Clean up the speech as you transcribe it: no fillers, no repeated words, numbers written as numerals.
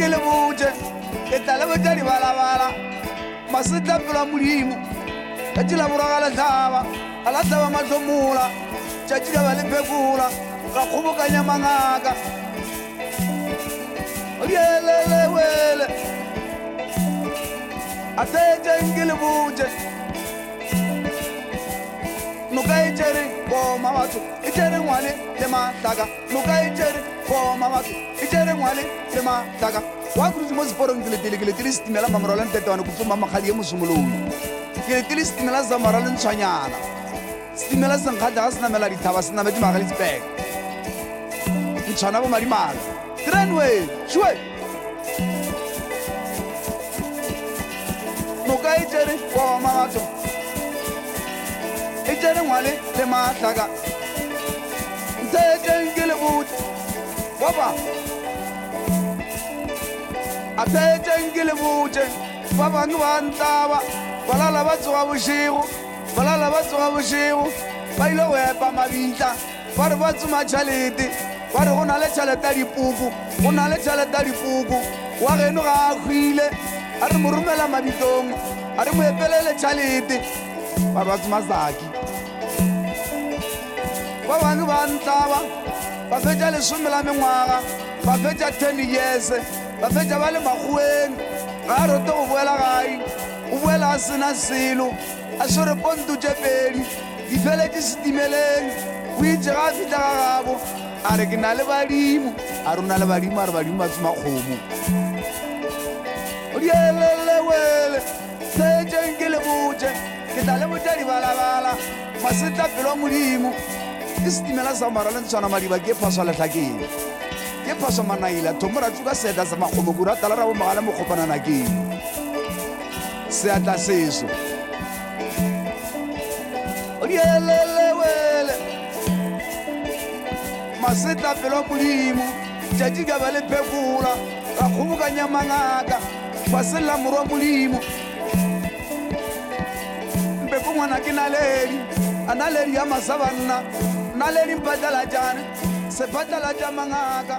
ke le botse ke tla le botsa dibalabala masitla pelo a modimo tšatši la borwa ga letlhaba ga la tlhaba mahlomola tšatši ka ba le phekola ga kgobokanya mangaka dielelewele a tšetšeng ke le botse noka e tšere boma batho e tšere ngwane le mahlaka noka e tšere boma batho e tšere ngwane le mahlaka wa kurutse mo seporong ke letile setimela mamorwa le ntetewane kutsoma magadi e mosomoloi ke letile setimela se zamara le ntshwanyana setimela se nkgatla ga se namela dithaba se nametse maga le sepeka ntshwana bo madimala trenway shwe noka e tšere boma batho e tšere ngwane le mahlaka ntšetšeng ke le botse baba a tšetšeng ke le botse ba bangwe ba ntaba balala ba tsoga bošego ba ile go epa mabitla ba re ba tsoma tšhalete ba re go na le tšhalete ya dipuku wa geno ga a hwile a re mo romela mabitong a re mo epelele tšhalete ba re ba tsoma saki ba bangwe ba ntlaba ba fetša 10 mengwaga ba fetša 10 years ba fetša ba le makgweng ga a rote go boela gae o boela a sena selo a swere ponto tše pedi di feletše setimeleng o itše ga a fitla ga gabo a re ke na le badimo a re o na le badimo a re badimo ba tsoma kgomo o dielelewele tšetšeng ke le botse ke tla le botša dibalabala masetla pelo a modimo ke setimela sa mara le ntshwana madiba ke phaswa lehlakeng ke phaswa manaila thomora tsuka seta sa makgomokura tala ra bomagale mo kgopananakeng seatla seso o dielelewele masetla pelo a modimo tšatši ka ba le phekola ga kgobokanya mangaka faselela morwa modimo mpeko ngwana ke naledi a naledi ya masabanna naledi mpatalatšane sepatalatša mangaka